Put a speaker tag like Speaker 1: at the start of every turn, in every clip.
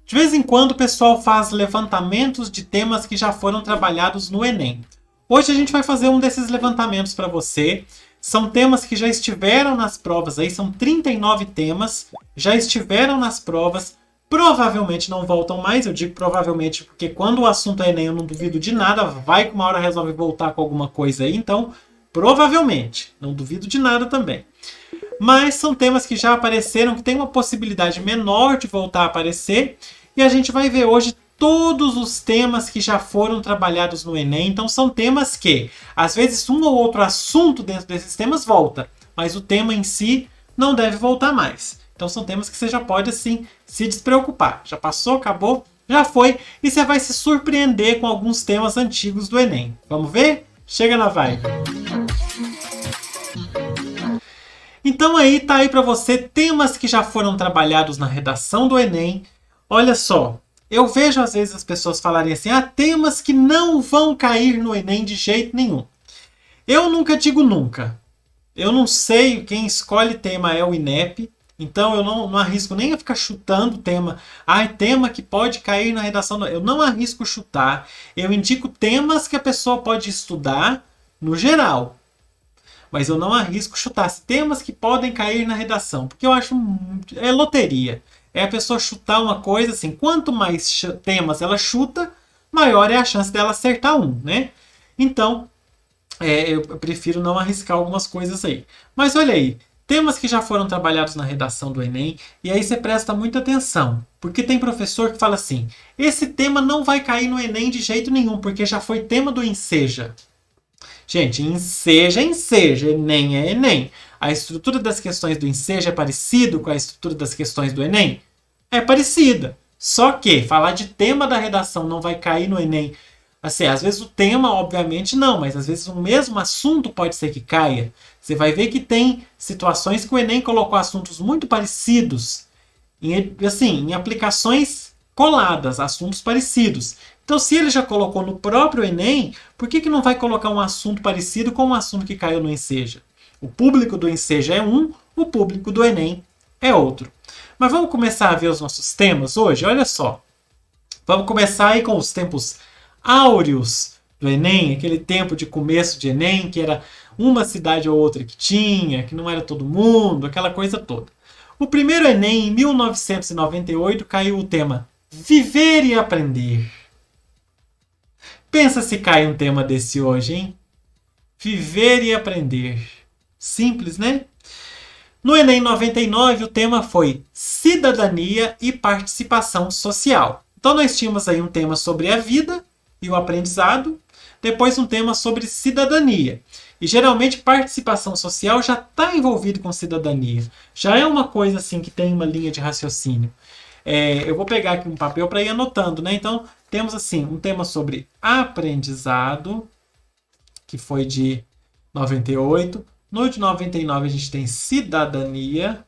Speaker 1: De vez em quando o pessoal faz levantamentos de temas que já foram trabalhados no Enem. Hoje a gente vai fazer um desses levantamentos para você. São temas que já estiveram nas provas aí, são 39 temas, já estiveram nas provas, provavelmente não voltam mais, eu digo provavelmente porque quando o assunto é Enem eu não duvido de nada, vai que uma hora resolve voltar com alguma coisa aí, então provavelmente, não duvido de nada também. Mas são temas que já apareceram, que tem uma possibilidade menor de voltar a aparecer, e a gente vai ver hoje todos os temas que já foram trabalhados no Enem. Então são temas que, às vezes, um ou outro assunto dentro desses temas volta, mas o tema em si não deve voltar mais. Então são temas que você já pode, assim, se despreocupar. Já passou, acabou, já foi, e você vai se surpreender com alguns temas antigos do Enem. Vamos ver? Chega na vibe! Então aí tá aí para você temas que já foram trabalhados na redação do Enem. Olha só, eu vejo às vezes as pessoas falarem assim, temas que não vão cair no Enem de jeito nenhum. Eu nunca digo nunca. Eu não sei, quem escolhe tema é o INEP, então eu não arrisco nem a ficar chutando tema. Tema que pode cair na redação. Eu não arrisco chutar. Eu indico temas que a pessoa pode estudar no geral. Mas eu não arrisco chutar temas que podem cair na redação, porque eu acho é loteria. É a pessoa chutar uma coisa assim, quanto mais temas ela chuta, maior é a chance dela acertar um, né? Então, eu prefiro não arriscar algumas coisas aí. Mas olha aí, temas que já foram trabalhados na redação do Enem, e aí você presta muita atenção, porque tem professor que fala assim, esse tema não vai cair no Enem de jeito nenhum, porque já foi tema do Enseja. Gente, Enseja é Enseja, Enem é Enem. A estrutura das questões do Enseja é parecido com a estrutura das questões do Enem? É parecida. Só que falar de tema da redação não vai cair no Enem. Assim, às vezes o tema, obviamente, não, mas às vezes o mesmo assunto pode ser que caia. Você vai ver que tem situações que o Enem colocou assuntos muito parecidos em aplicações coladas, assuntos parecidos. Então, se ele já colocou no próprio Enem, por que não vai colocar um assunto parecido com um assunto que caiu no Enseja? O público do Enseja é um, o público do Enem é outro. Mas vamos começar a ver os nossos temas hoje? Olha só. Vamos começar aí com os tempos áureos do Enem, aquele tempo de começo de Enem, que era uma cidade ou outra que tinha, que não era todo mundo, aquela coisa toda. O primeiro Enem, em 1998, caiu o tema Viver e Aprender. Pensa se cai um tema desse hoje, hein? Viver e aprender. Simples, né? No Enem 99, o tema foi Cidadania e Participação Social. Então nós tínhamos aí um tema sobre a vida e o aprendizado, depois um tema sobre cidadania. E geralmente participação social já está envolvido com cidadania. Já é uma coisa assim que tem uma linha de raciocínio. Eu vou pegar aqui um papel para ir anotando, né? Então, temos assim um tema sobre aprendizado, que foi de 98. No de 99 a gente tem cidadania.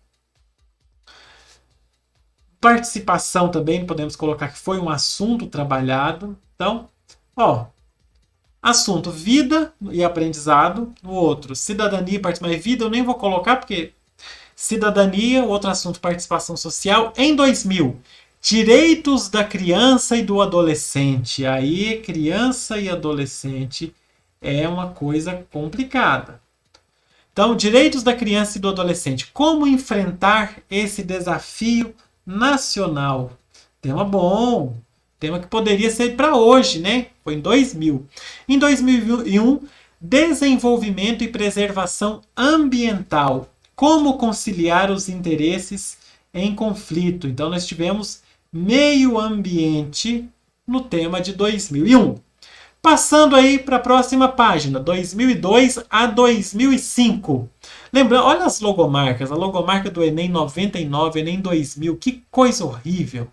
Speaker 1: Participação também, podemos colocar que foi um assunto trabalhado. Então, assunto vida e aprendizado. No outro, cidadania e participação. Mas vida eu nem vou colocar porque... Cidadania, outro assunto, participação social. Em 2000, direitos da criança e do adolescente. Aí, criança e adolescente é uma coisa complicada. Então, direitos da criança e do adolescente. Como enfrentar esse desafio nacional? Tema bom. Tema que poderia ser para hoje, né? Foi em 2000. Em 2001, desenvolvimento e preservação ambiental. Como conciliar os interesses em conflito. Então, nós tivemos meio ambiente no tema de 2001. Passando aí para a próxima página, 2002 a 2005. Lembrando, olha as logomarcas. A logomarca do Enem 99, Enem 2000. Que coisa horrível.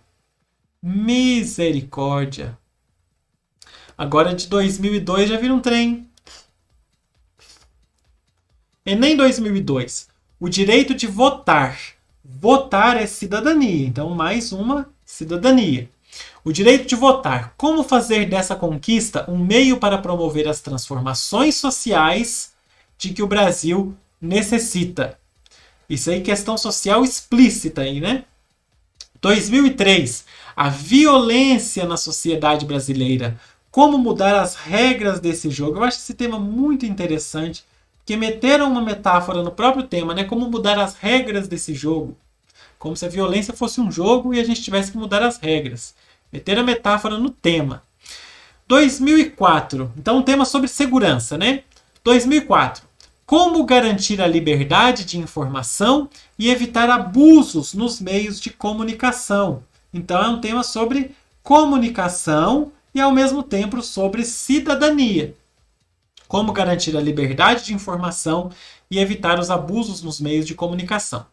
Speaker 1: Misericórdia. Agora de 2002 já vira um trem. Enem 2002. O direito de votar. Votar é cidadania, então mais uma cidadania. O direito de votar. Como fazer dessa conquista um meio para promover as transformações sociais de que o Brasil necessita. Isso aí, questão social explícita aí, né? 2003. A violência na sociedade brasileira. Como mudar as regras desse jogo. Eu acho esse tema muito interessante, porque meteram uma metáfora no próprio tema, né? Como mudar as regras desse jogo. Como se a violência fosse um jogo e a gente tivesse que mudar as regras. Meteram a metáfora no tema. 2004. Então, um tema sobre segurança, né? 2004. Como garantir a liberdade de informação e evitar abusos nos meios de comunicação. Então, é um tema sobre comunicação e, ao mesmo tempo, sobre cidadania. Como garantir a liberdade de informação e evitar os abusos nos meios de comunicação.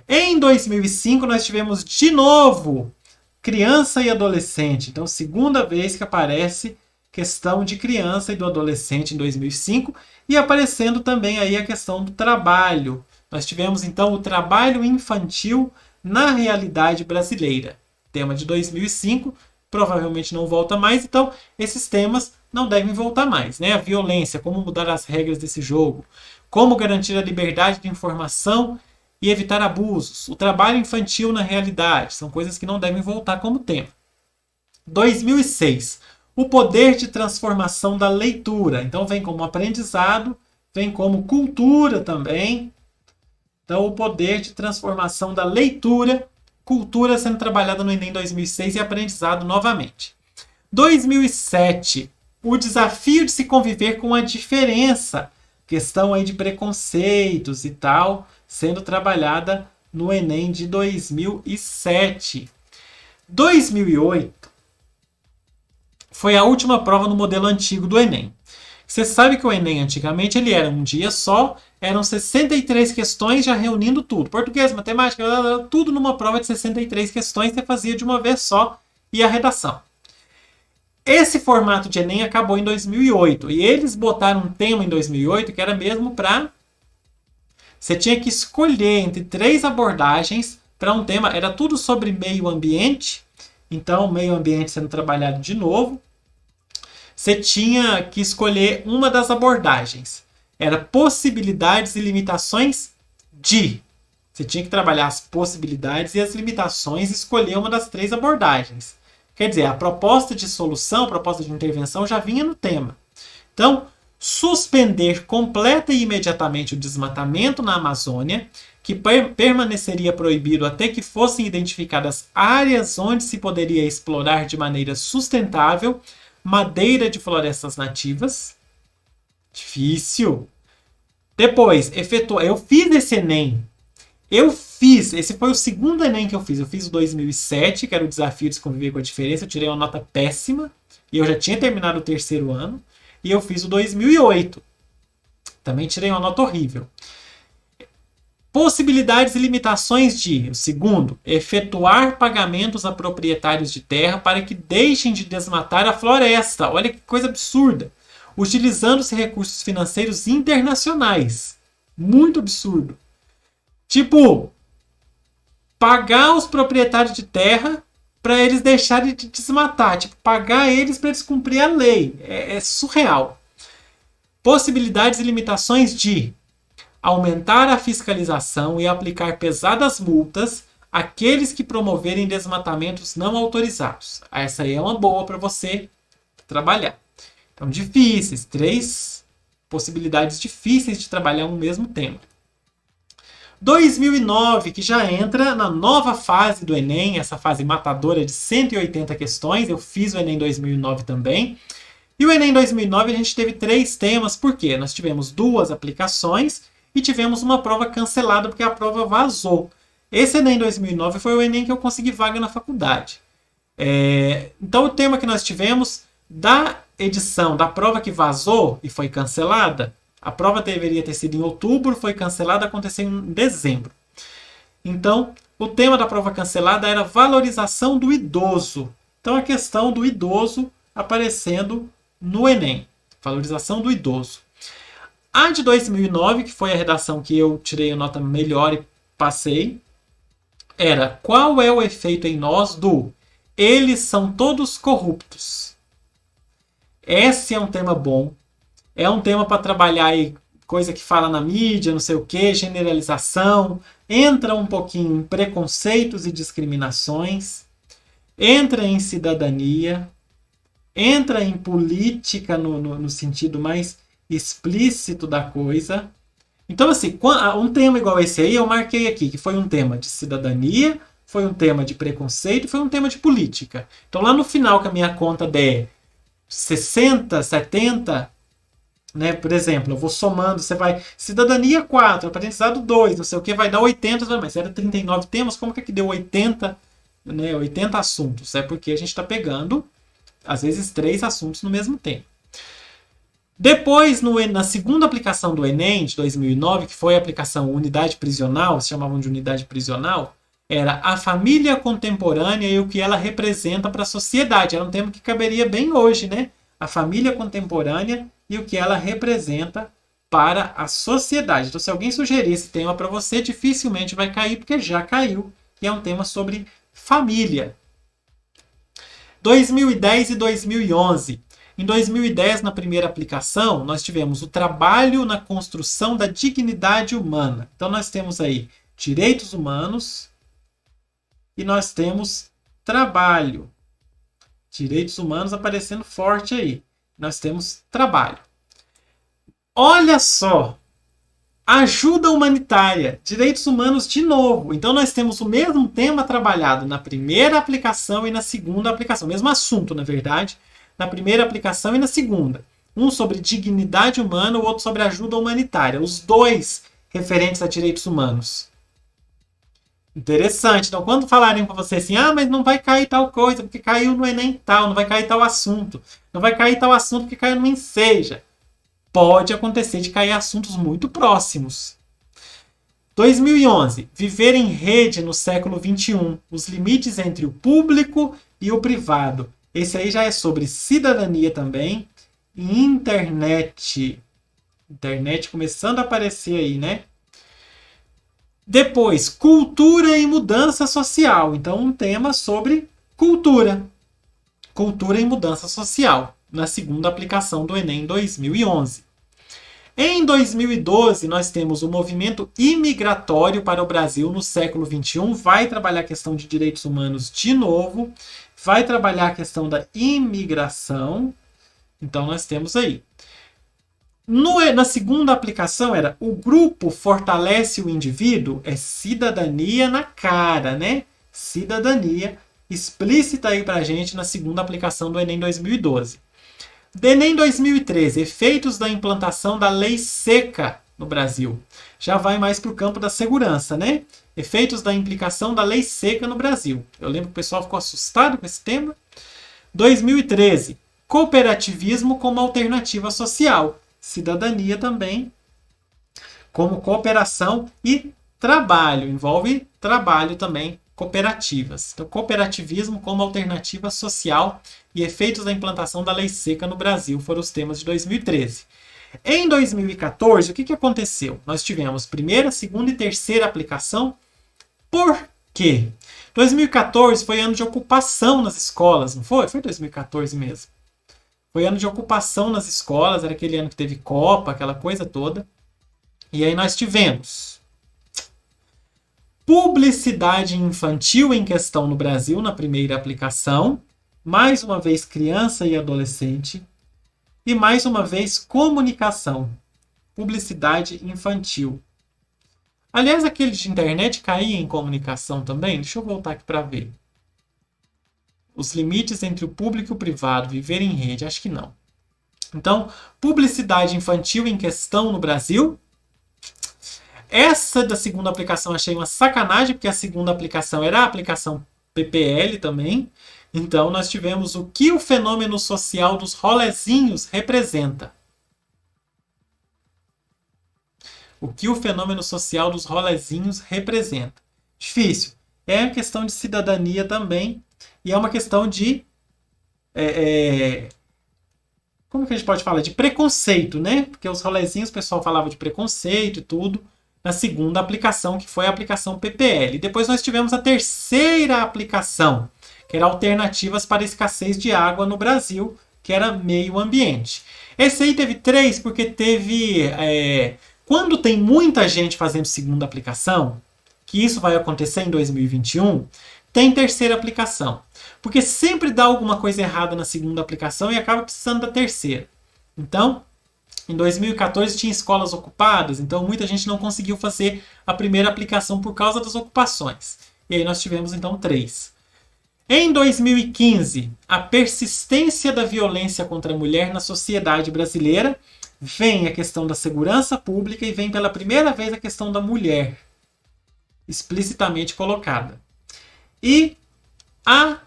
Speaker 1: Em 2005, nós tivemos de novo criança e adolescente. Então, segunda vez que aparece questão de criança e do adolescente em 2005 e aparecendo também aí a questão do trabalho. Nós tivemos então o trabalho infantil na realidade brasileira. Tema de 2005, provavelmente não volta mais, então esses temas não devem voltar mais, né? A violência, como mudar as regras desse jogo, como garantir a liberdade de informação e evitar abusos, o trabalho infantil na realidade, são coisas que não devem voltar como tema. 2006, o poder de transformação da leitura. Então vem como aprendizado, vem como cultura também. Então o poder de transformação da leitura, cultura sendo trabalhada no Enem 2006 e aprendizado novamente. 2007, o desafio de se conviver com a diferença, questão aí de preconceitos e tal, sendo trabalhada no Enem de 2007. 2008 foi a última prova no modelo antigo do Enem. Você sabe que o Enem antigamente ele era um dia só, eram 63 questões já reunindo tudo. Português, matemática, tudo numa prova de 63 questões você fazia de uma vez só e a redação. Esse formato de Enem acabou em 2008 e eles botaram um tema em 2008 que era mesmo para... Você tinha que escolher entre 3 abordagens para um tema, era tudo sobre meio ambiente, então meio ambiente sendo trabalhado de novo. Você tinha que escolher uma das abordagens. Era possibilidades e limitações de. Você tinha que trabalhar as possibilidades e as limitações e escolher uma das 3 abordagens. Quer dizer, a proposta de solução, a proposta de intervenção já vinha no tema. Então, suspender completa e imediatamente o desmatamento na Amazônia, que permaneceria proibido até que fossem identificadas áreas onde se poderia explorar de maneira sustentável madeira de florestas nativas. Difícil. Depois, eu fiz esse Enem. Esse foi o segundo Enem que eu fiz. Eu fiz o 2007, que era o desafio de se conviver com a diferença. Eu tirei uma nota péssima. E eu já tinha terminado o 3º ano. E eu fiz o 2008. Também tirei uma nota horrível. Possibilidades e limitações de, o segundo, efetuar pagamentos a proprietários de terra para que deixem de desmatar a floresta. Olha que coisa absurda. Utilizando-se recursos financeiros internacionais. Muito absurdo. Tipo, pagar os proprietários de terra para eles deixarem de desmatar. Tipo, pagar eles para eles cumprir a lei. É surreal. Possibilidades e limitações de aumentar a fiscalização e aplicar pesadas multas àqueles que promoverem desmatamentos não autorizados. Essa aí é uma boa para você trabalhar. Então, difíceis. 3 possibilidades difíceis de trabalhar um mesmo tema. 2009, que já entra na nova fase do Enem, essa fase matadora de 180 questões. Eu fiz o Enem 2009 também. E o Enem 2009 a gente teve 3 temas, por quê? Nós tivemos 2 aplicações e tivemos uma prova cancelada porque a prova vazou. Esse Enem 2009 foi o Enem que eu consegui vaga na faculdade. Então o tema que nós tivemos da edição da prova que vazou e foi cancelada, a prova deveria ter sido em outubro, foi cancelada, aconteceu em dezembro. Então o tema da prova cancelada era valorização do idoso. Então a questão do idoso aparecendo no Enem. Valorização do idoso. A de 2009, que foi a redação que eu tirei a nota melhor e passei, era: qual é o efeito em nós do eles são todos corruptos? Esse é um tema bom. É um tema para trabalhar aí, coisa que fala na mídia, não sei o que, generalização. Entra um pouquinho em preconceitos e discriminações. entra em cidadania, entra em política no sentido mais explícito da coisa. Então, assim, um tema igual esse aí eu marquei aqui, que foi um tema de cidadania, foi um tema de preconceito e foi um tema de política. Então, lá no final que a minha conta der 60, 70, né, por exemplo, eu vou somando, você vai, cidadania 4, aprendizado 2, não sei o que, vai dar 80, mas era 39 temas, como que aqui deu 80, né, 80 assuntos? É porque a gente está pegando, às vezes, 3 assuntos no mesmo tempo. Depois, na segunda aplicação do Enem, de 2009, que foi a aplicação unidade prisional, se chamavam de unidade prisional, era a família contemporânea e o que ela representa para a sociedade. Era um tema que caberia bem hoje, né? A família contemporânea e o que ela representa para a sociedade. Então, se alguém sugerir esse tema para você, dificilmente vai cair, porque já caiu. E é um tema sobre família. 2010 e 2011. Em 2010, na primeira aplicação, nós tivemos o trabalho na construção da dignidade humana. Então, nós temos aí direitos humanos e nós temos trabalho. Direitos humanos aparecendo forte aí. Nós temos trabalho. Olha só! Ajuda humanitária, direitos humanos de novo. Então, nós temos o mesmo tema trabalhado na primeira aplicação e na segunda aplicação. Mesmo assunto, na verdade. Na primeira aplicação e na segunda. Um sobre dignidade humana, o outro sobre ajuda humanitária. Os dois referentes a direitos humanos. Interessante. Então, quando falarem para você assim, mas não vai cair tal coisa, porque caiu no Enem tal, não vai cair tal assunto. Não vai cair tal assunto porque caiu no Enseja. Pode acontecer de cair assuntos muito próximos. 2011. Viver em rede no século XXI. Os limites entre o público e o privado. Esse aí já é sobre cidadania também. E internet. Internet começando a aparecer aí, né? Depois, cultura e mudança social. Então, um tema sobre cultura. Cultura e mudança social. Na segunda aplicação do Enem 2011. Em 2012, nós temos o movimento imigratório para o Brasil no século XXI. Vai trabalhar a questão de direitos humanos de novo. Vai trabalhar a questão da imigração. Então, nós temos aí. Na segunda aplicação era o grupo fortalece o indivíduo. É cidadania na cara, né? Cidadania explícita aí pra gente na segunda aplicação do Enem 2012. Do Enem 2013, efeitos da implantação da lei seca no Brasil. Já vai mais para o campo da segurança, né? Efeitos da implicação da lei seca no Brasil. Eu lembro que o pessoal ficou assustado com esse tema. 2013, cooperativismo como alternativa social. Cidadania também, como cooperação e trabalho. Envolve trabalho também, cooperativas. Então, cooperativismo como alternativa social e efeitos da implantação da lei seca no Brasil foram os temas de 2013. Em 2014, o que aconteceu? Nós tivemos primeira, segunda e terceira aplicação. Por quê? 2014 foi ano de ocupação nas escolas, não foi? Foi 2014 mesmo. Foi ano de ocupação nas escolas, era aquele ano que teve Copa, aquela coisa toda. E aí nós tivemos publicidade infantil em questão no Brasil, na primeira aplicação. Mais uma vez, criança e adolescente. E mais uma vez, comunicação. Publicidade infantil. Aliás, aquele de internet caía em comunicação também? Deixa eu voltar aqui para ver. Os limites entre o público e o privado, viver em rede, acho que não. Então, publicidade infantil em questão no Brasil. Essa da segunda aplicação achei uma sacanagem, porque a segunda aplicação era a aplicação PPL também. Então, nós tivemos o que o fenômeno social dos rolezinhos representa. O que o fenômeno social dos rolezinhos representa. Difícil. É uma questão de cidadania também. E é uma questão de... como que a gente pode falar? De preconceito, né? Porque os rolezinhos o pessoal falava de preconceito e tudo. Na segunda aplicação, que foi a aplicação PPL. Depois nós tivemos a terceira aplicação, que era alternativas para a escassez de água no Brasil, que era meio ambiente. Esse aí teve 3 porque teve... quando tem muita gente fazendo segunda aplicação, que isso vai acontecer em 2021, tem terceira aplicação. Porque sempre dá alguma coisa errada na segunda aplicação e acaba precisando da terceira. Então, em 2014 tinha escolas ocupadas, então muita gente não conseguiu fazer a primeira aplicação por causa das ocupações. E aí nós tivemos então 3. Em 2015, a persistência da violência contra a mulher na sociedade brasileira, vem a questão da segurança pública e vem pela primeira vez a questão da mulher explicitamente colocada. E a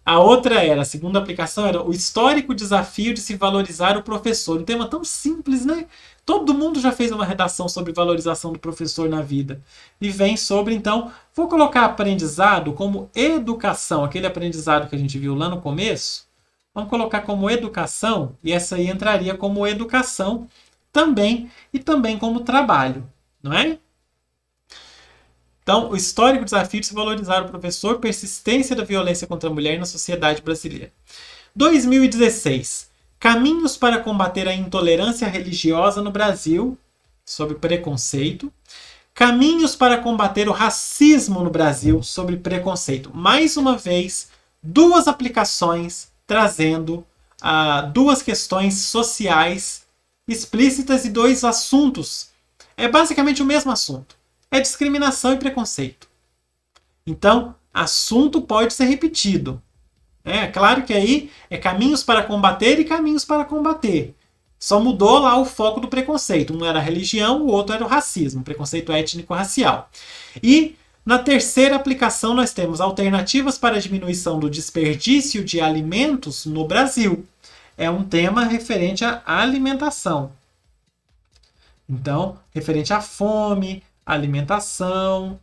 Speaker 1: a outra era, a segunda aplicação era o histórico desafio de se valorizar o professor. Um tema tão simples, né? Todo mundo já fez uma redação sobre valorização do professor na vida. E vem sobre, então, vou colocar aprendizado como educação, aquele aprendizado que a gente viu lá no começo. Vamos colocar como educação, e essa aí entraria como educação também, e também como trabalho, não é? Então, o histórico desafio de se valorizar o professor, persistência da violência contra a mulher na sociedade brasileira. 2016. Caminhos para combater a intolerância religiosa no Brasil, sobre preconceito. Caminhos para combater o racismo no Brasil, sobre preconceito. Mais uma vez, 2 aplicações trazendo 2 questões sociais explícitas e 2 assuntos. É basicamente o mesmo assunto. É discriminação e preconceito. Então, assunto pode ser repetido. É claro que aí é caminhos para combater e caminhos para combater. Só mudou lá o foco do preconceito. Um era a religião, o outro era o racismo, preconceito étnico-racial. E na terceira aplicação nós temos alternativas para a diminuição do desperdício de alimentos no Brasil. É um tema referente à alimentação. Então, referente à fome, alimentação.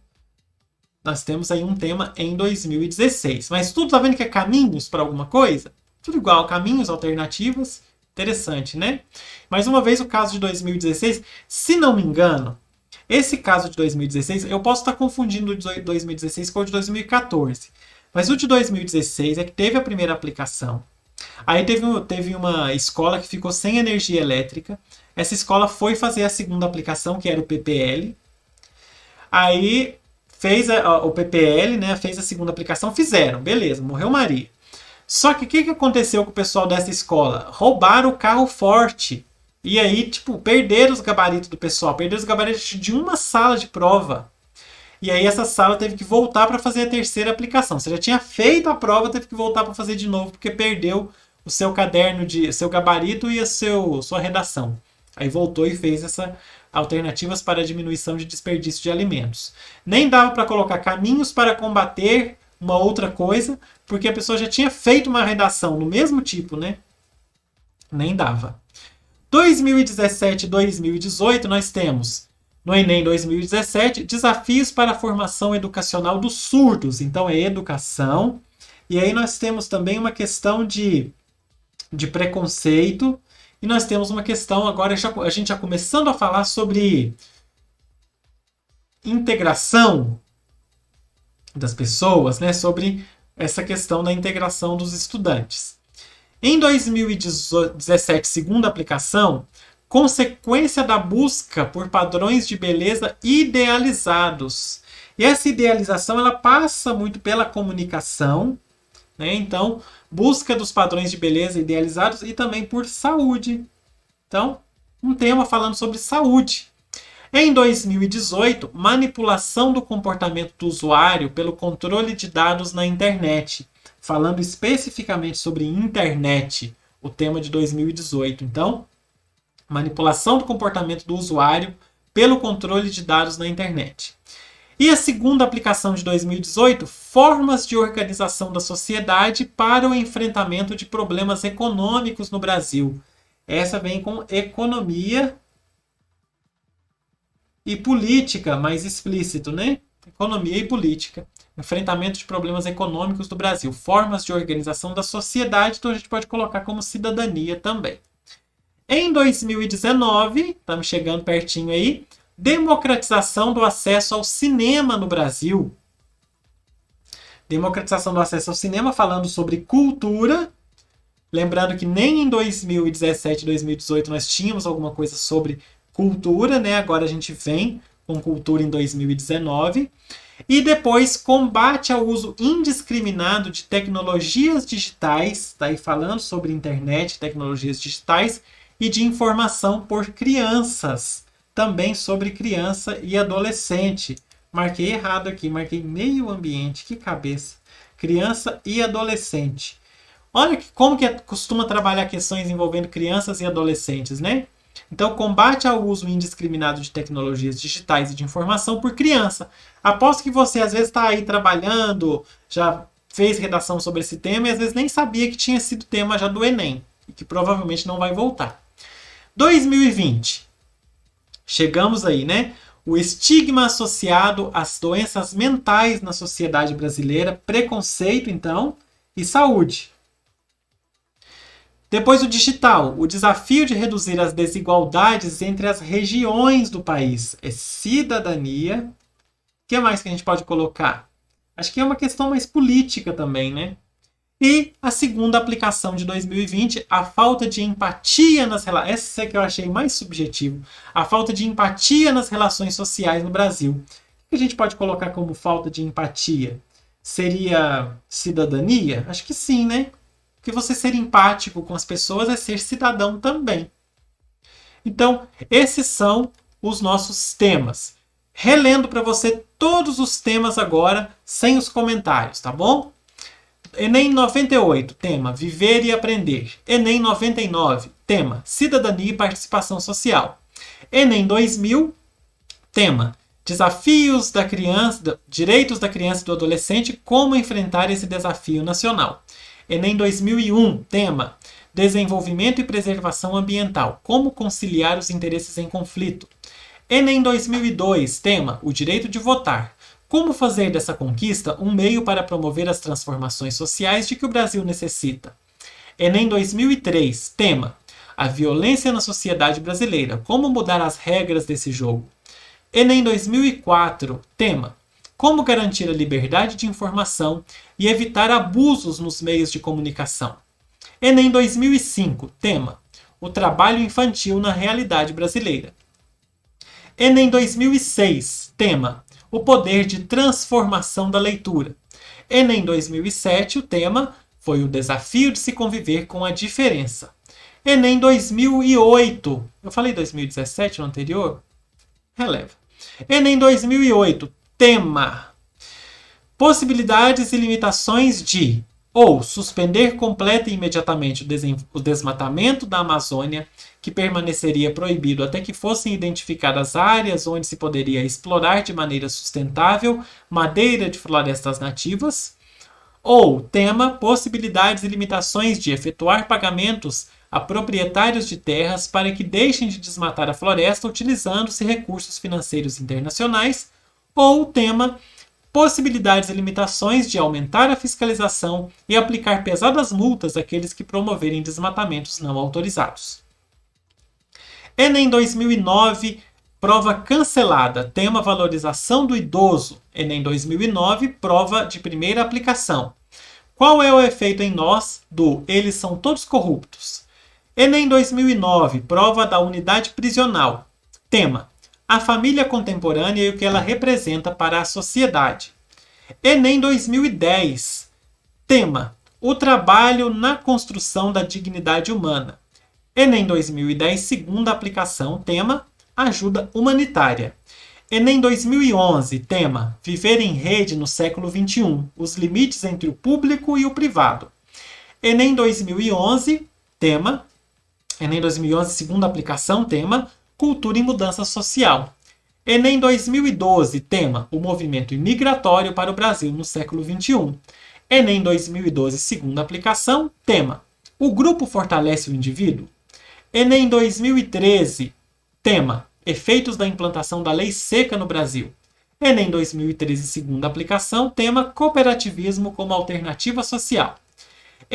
Speaker 1: Nós temos aí um tema em 2016. Mas tudo tá vendo que é caminhos para alguma coisa? Tudo igual, caminhos, alternativas. Interessante, né? Mais uma vez o caso de 2016. Se não me engano, esse caso de 2016, eu posso estar confundindo o de 2016 com o de 2014. Mas o de 2016 é que teve a primeira aplicação. Aí teve uma escola que ficou sem energia elétrica. Essa escola foi fazer a segunda aplicação, que era o PPL. Aí fez o PPL, né? Fez a segunda aplicação, fizeram, beleza, morreu Maria. Só que o que aconteceu com o pessoal dessa escola? Roubaram o carro forte. E aí, tipo, perderam os gabaritos do pessoal, perderam os gabaritos de uma sala de prova. E aí essa sala teve que voltar para fazer a terceira aplicação. Você já tinha feito a prova, teve que voltar para fazer de novo, porque perdeu o seu caderno, seu gabarito e sua redação. Aí voltou e fez essa alternativas para a diminuição de desperdício de alimentos. Nem dava para colocar caminhos para combater uma outra coisa, porque a pessoa já tinha feito uma redação no mesmo tipo, né? Nem dava. 2017 e 2018 nós temos, no Enem 2017, desafios para a formação educacional dos surdos. Então é educação. E aí nós temos também uma questão de preconceito. E nós temos uma questão agora, a gente já começando a falar sobre integração das pessoas, né? Sobre essa questão da integração dos estudantes. Em 2017, segunda aplicação, consequência da busca por padrões de beleza idealizados. E essa idealização ela passa muito pela comunicação, né? Então, busca dos padrões de beleza idealizados e também por saúde. Então, um tema falando sobre saúde. Em 2018, manipulação do comportamento do usuário pelo controle de dados na internet. Falando especificamente sobre internet, o tema de 2018. Então, manipulação do comportamento do usuário pelo controle de dados na internet. E a segunda aplicação de 2018, formas de organização da sociedade para o enfrentamento de problemas econômicos no Brasil. Essa vem com economia e política, mais explícito, né? Economia e política. Enfrentamento de problemas econômicos do Brasil. Formas de organização da sociedade, então a gente pode colocar como cidadania também. Em 2019, estamos chegando pertinho aí, democratização do acesso ao cinema no Brasil. Democratização do acesso ao cinema, falando sobre cultura. Lembrando que nem em 2017 e 2018 nós tínhamos alguma coisa sobre cultura, né? Agora a gente vem com cultura em 2019. E depois, combate ao uso indiscriminado de tecnologias digitais, daí falando sobre internet, tecnologias digitais e de informação por crianças, também sobre criança e adolescente. Marquei errado aqui, marquei meio ambiente, que cabeça. Criança e adolescente. Olha como que costuma trabalhar questões envolvendo crianças e adolescentes, né? Então, combate ao uso indiscriminado de tecnologias digitais e de informação por criança. Aposto que você às vezes está aí trabalhando, já fez redação sobre esse tema e às vezes nem sabia que tinha sido tema já do Enem e que provavelmente não vai voltar. 2020. Chegamos aí, né? O estigma associado às doenças mentais na sociedade brasileira, preconceito, então, e saúde. Depois o digital, o desafio de reduzir as desigualdades entre as regiões do país. É cidadania. O que mais que a gente pode colocar? Acho que é uma questão mais política também, né? E a segunda aplicação de 2020, a falta de empatia nas relações. Essa é que eu achei mais subjetivo. A falta de empatia nas relações sociais no Brasil. O que a gente pode colocar como falta de empatia? Seria cidadania? Acho que sim, né? Porque você ser empático com as pessoas é ser cidadão também. Então, esses são os nossos temas. Relendo para você todos os temas agora, sem os comentários, tá bom? Enem 98, tema Viver e Aprender. Enem 99, tema Cidadania e Participação Social. Enem 2000, tema Desafios da criança, direitos da criança e do adolescente, como enfrentar esse desafio nacional. Enem 2001, tema Desenvolvimento e Preservação Ambiental, como conciliar os interesses em conflito. Enem 2002, tema O Direito de Votar, como fazer dessa conquista um meio para promover as transformações sociais de que o Brasil necessita. Enem 2003, tema A Violência na Sociedade Brasileira, como mudar as regras desse jogo. Enem 2004, tema Como garantir a liberdade de informação e evitar abusos nos meios de comunicação. Enem 2005, tema O Trabalho Infantil na Realidade Brasileira. Enem 2006, tema O Poder de Transformação da Leitura. Enem 2007, o tema foi o desafio de se conviver com a diferença. Enem 2008, eu falei 2017 no anterior? Releva. Enem 2008, tema possibilidades e limitações de ou suspender completa e imediatamente o desmatamento da Amazônia, que permaneceria proibido até que fossem identificadas áreas onde se poderia explorar de maneira sustentável madeira de florestas nativas, ou tema possibilidades e limitações de efetuar pagamentos a proprietários de terras para que deixem de desmatar a floresta utilizando-se recursos financeiros internacionais, ou tema possibilidades e limitações de aumentar a fiscalização e aplicar pesadas multas àqueles que promoverem desmatamentos não autorizados. Enem 2009, prova cancelada, tema valorização do idoso. Enem 2009, prova de primeira aplicação. Qual é o efeito em nós do eles são todos corruptos? Enem 2009, prova da unidade prisional. Tema a família contemporânea e o que ela representa para a sociedade. Enem 2010. Tema: o trabalho na construção da dignidade humana. Enem 2010, segunda aplicação. Tema: ajuda humanitária. Enem 2011. Tema: viver em rede no século XXI. Os limites entre o público e o privado. Enem 2011. Tema: Enem 2011, segunda aplicação. Tema: cultura e mudança social. Enem 2012, tema O movimento imigratório para o Brasil no século XXI. Enem 2012, segunda aplicação, tema O grupo fortalece o indivíduo. Enem 2013, tema Efeitos da implantação da lei seca no Brasil. Enem 2013, segunda aplicação, tema Cooperativismo como alternativa social.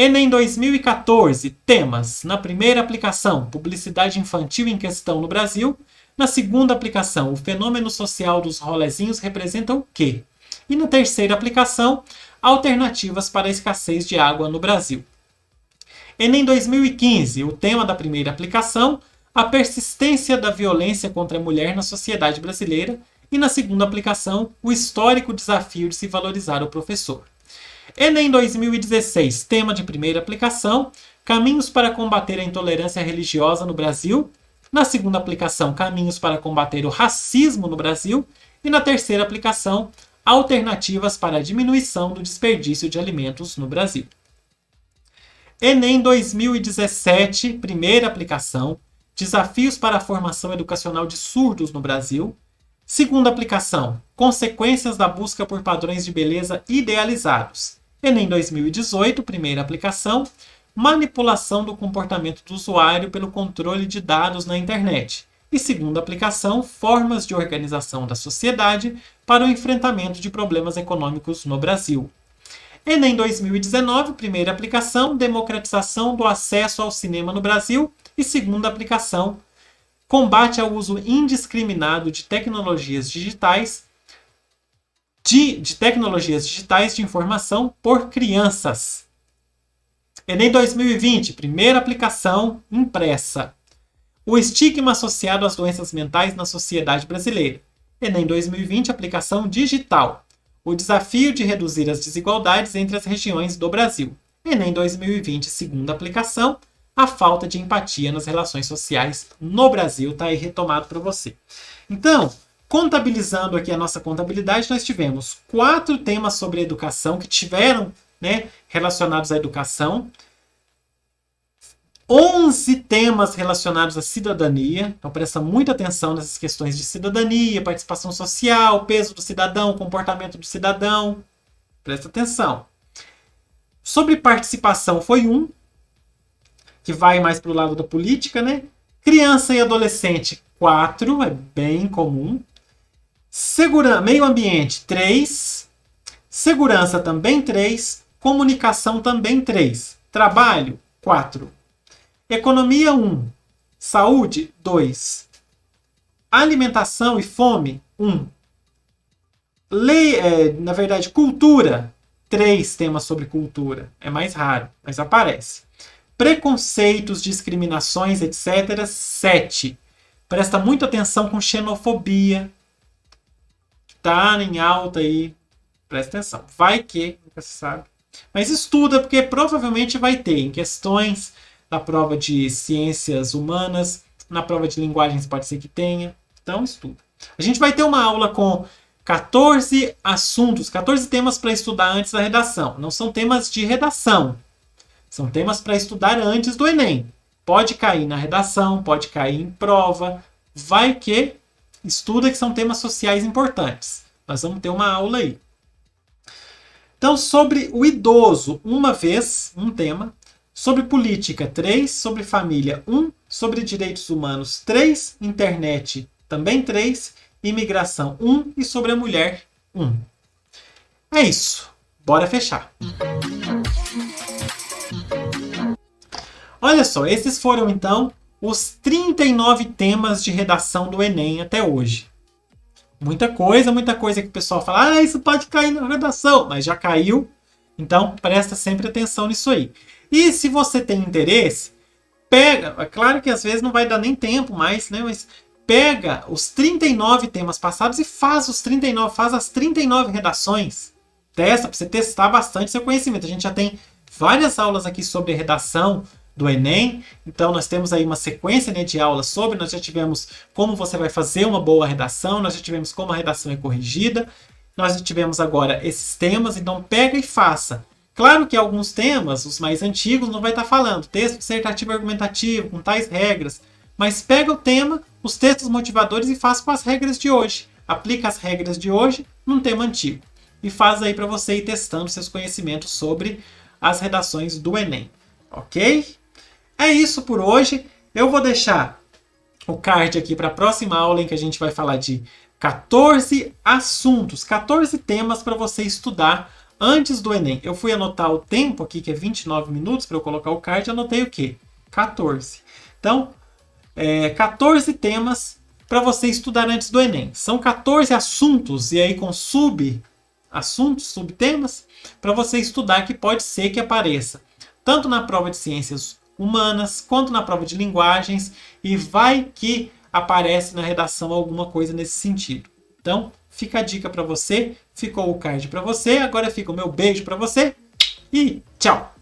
Speaker 1: Enem 2014, temas na primeira aplicação Publicidade infantil em questão no Brasil. Na segunda aplicação, o fenômeno social dos rolezinhos representa o quê? E na terceira aplicação, alternativas para a escassez de água no Brasil. Enem 2015, o tema da primeira aplicação, a persistência da violência contra a mulher na sociedade brasileira. E na segunda aplicação, o histórico desafio de se valorizar o professor. Enem 2016, tema de primeira aplicação, caminhos para combater a intolerância religiosa no Brasil. Na segunda aplicação, caminhos para combater o racismo no Brasil. E na terceira aplicação, alternativas para a diminuição do desperdício de alimentos no Brasil. Enem 2017, primeira aplicação, desafios para a formação educacional de surdos no Brasil. Segunda aplicação, consequências da busca por padrões de beleza idealizados. Enem 2018, primeira aplicação, manipulação do comportamento do usuário pelo controle de dados na internet. E segunda aplicação, formas de organização da sociedade para o enfrentamento de problemas econômicos no Brasil. Enem 2019, primeira aplicação, democratização do acesso ao cinema no Brasil. E segunda aplicação, combate ao uso indiscriminado de tecnologias digitais de informação por crianças. Enem 2020, primeira aplicação, impressa. O estigma associado às doenças mentais na sociedade brasileira. Enem 2020, aplicação digital. O desafio de reduzir as desigualdades entre as regiões do Brasil. Enem 2020, segunda aplicação, a falta de empatia nas relações sociais no Brasil. Está aí retomado para você. Então, contabilizando aqui a nossa contabilidade, nós tivemos 4 temas sobre educação que tiveram, relacionados à educação. 11 temas relacionados à cidadania. Então presta muita atenção nessas questões de cidadania, participação social, peso do cidadão, comportamento do cidadão. Presta atenção. Sobre participação foi um, que vai mais para o lado da política, né? Criança e adolescente, 4, é bem comum. Meio ambiente, 3. Segurança também 3. Comunicação também 3. Trabalho, 4. Economia, 1. Saúde, 2. Alimentação e fome, 1. Cultura, 3 temas sobre cultura. É mais raro, mas aparece. Preconceitos, discriminações, etc., 7. Presta muita atenção com xenofobia. Tá em alta aí. Presta atenção. Vai que, nunca se sabe. Mas estuda, porque provavelmente vai ter em questões da prova de ciências humanas, na prova de linguagens pode ser que tenha. Então estuda. A gente vai ter uma aula com 14 assuntos, 14 temas para estudar antes da redação. Não são temas de redação. São temas para estudar antes do Enem. Pode cair na redação, pode cair em prova. Vai que estuda, que são temas sociais importantes. Nós vamos ter uma aula aí. Então, sobre o idoso, uma vez, um tema. Sobre política, 3. Sobre família, 1. Sobre direitos humanos, 3. Internet, também 3. Imigração, 1. E sobre a mulher, 1. É isso. Bora fechar. Olha só, esses foram então os 39 temas de redação do Enem até hoje. Muita coisa que o pessoal fala, isso pode cair na redação, mas já caiu, então presta sempre atenção nisso aí. E se você tem interesse, pega, é claro que às vezes não vai dar nem tempo mais, né, mas pega os 39 temas passados e faz as 39 redações. Testa para você testar bastante seu conhecimento. A gente já tem várias aulas aqui sobre redação do Enem, então nós temos aí uma sequência, né, de aulas sobre, nós já tivemos como você vai fazer uma boa redação, nós já tivemos como a redação é corrigida, nós já tivemos agora esses temas, então pega e faça. Claro que alguns temas, os mais antigos, não vai estar falando texto dissertativo argumentativo, com tais regras, mas pega o tema, os textos motivadores e faz com as regras de hoje. Aplica as regras de hoje num tema antigo. E faz aí para você ir testando seus conhecimentos sobre as redações do Enem. Ok? É isso por hoje. Eu vou deixar o card aqui para a próxima aula em que a gente vai falar de 14 assuntos, 14 temas para você estudar antes do Enem. Eu fui anotar o tempo aqui, que é 29 minutos, para eu colocar o card, e anotei o quê? 14. Então, 14 temas para você estudar antes do Enem. São 14 assuntos, e aí com sub-assuntos, subtemas, para você estudar, que pode ser que apareça tanto na prova de ciências humanas, quanto na prova de linguagens, e vai que aparece na redação alguma coisa nesse sentido. Então, fica a dica para você, ficou o card para você, agora fica o meu beijo para você e tchau!